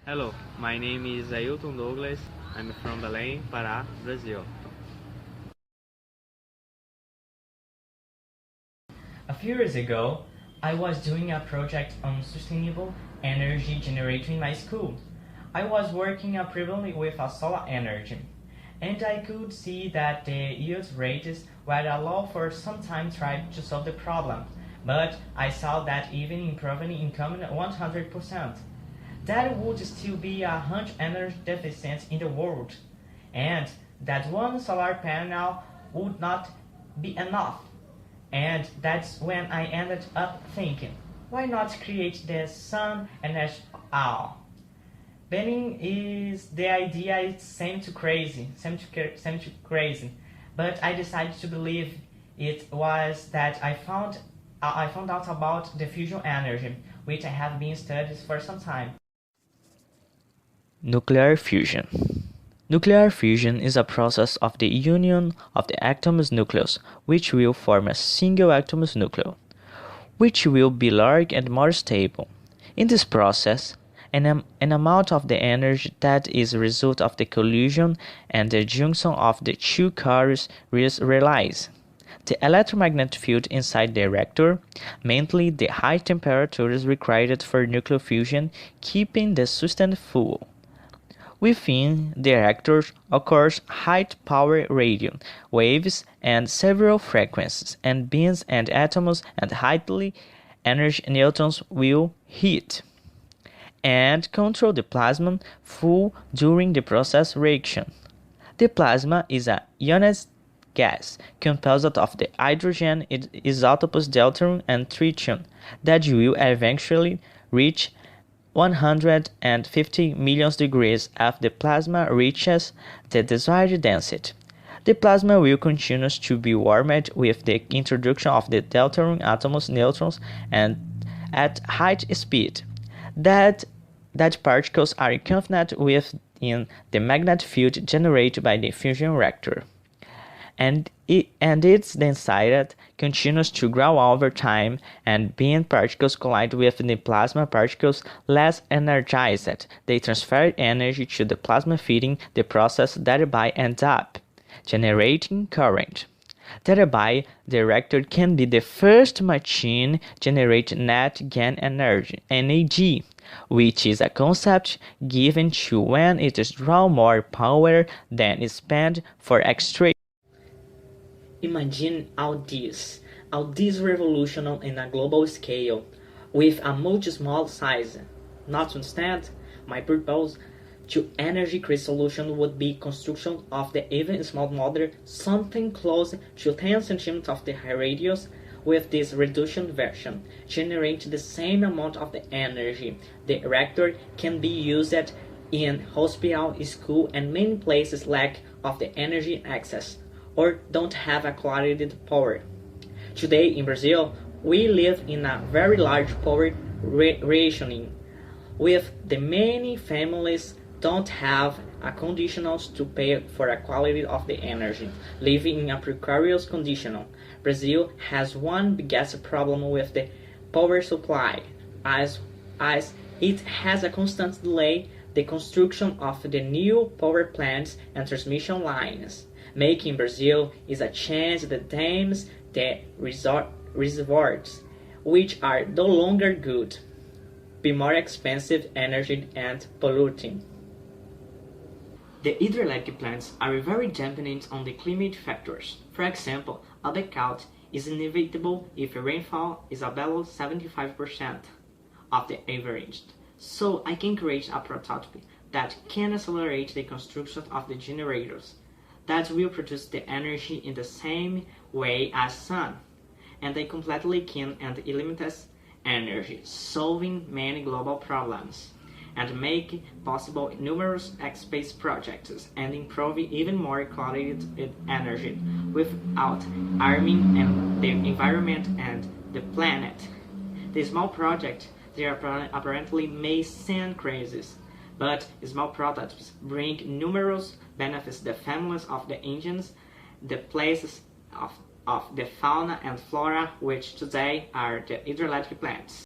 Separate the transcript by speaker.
Speaker 1: Hello, my name is Ailton Douglas. I'm from Belém, Pará, Brazil.
Speaker 2: A few years ago, I was doing a project on sustainable energy generation in my school. I was working primarily with solar energy, and I could see that the yield rates were low for some time trying to solve the problem, but I saw that even improving income 100%, there would still be a huge energy deficit in the world, and that one solar panel would not be enough. And that's when I ended up thinking, why not create the sun energy all? Planning is the idea. It seemed too crazy, but I decided to believe it was that I found out about the fusion energy, which I have been studying for some time.
Speaker 3: Nuclear fusion. Nuclear fusion is a process of the union of the atom's nucleus, which will form a single atom's nucleus, which will be larger and more stable. In this process, an amount of the energy that is a result of the collision and the junction of the two cores is realized. The electromagnetic field inside the reactor, mainly the high temperatures required for nuclear fusion, keeping the substance full. Within the reactor occurs high-power radio waves and several frequencies, and beams and atoms and highly energy neutrons will hit and control the plasma flow during the process reaction. The plasma is a ionized gas composed of the hydrogen isotopes deuterium and tritium that will eventually reach 150 million degrees as the plasma reaches the desired density. The plasma will continue to be warmed with the introduction of the deuterium atoms, neutrons, and at high speed. That particles are confined within the magnetic field generated by the fusion reactor, and its density continues to grow over time, and beam particles collide with the plasma particles less energized. They transfer energy to the plasma feeding the process, thereby ends up generating current. Thereby, the reactor can be the first machine generate net gain energy (NAG), which is a concept given to when it draws more power than is spent for extraction.
Speaker 2: Imagine all this revolution on a global scale, with a much small size. Notwithstanding, my purpose to energy increase solution would be construction of the even small model, something close to 10 cm of the radius. With this reduction version, generate the same amount of the energy. The reactor can be used in hospital, school, and many places lack of the energy access or don't have a quality power. Today in Brazil, we live in a very large power rationing, with the many families don't have a conditionals to pay for a quality of the energy, living in a precarious condition. Brazil has one biggest problem with the power supply, as it has a constant delay the construction of the new power plants and transmission lines. Making Brazil is a change that dams the reservoirs, which are no longer good, be more expensive energy and polluting. The hydroelectric plants are very dependent on the climate factors. For example, a blackout is inevitable if rainfall is below 75% of the average. So I can create a prototype that can accelerate the construction of the generators that will produce the energy in the same way as sun, and they completely clean and eliminate energy, solving many global problems, and make possible numerous space projects and improving even more quality energy without harming the environment and the planet. The small project they apparently may seem crazy, but small prototypes bring numerous benefits to the families of the engines, the places of the fauna and flora, which today are the hydroelectric plants.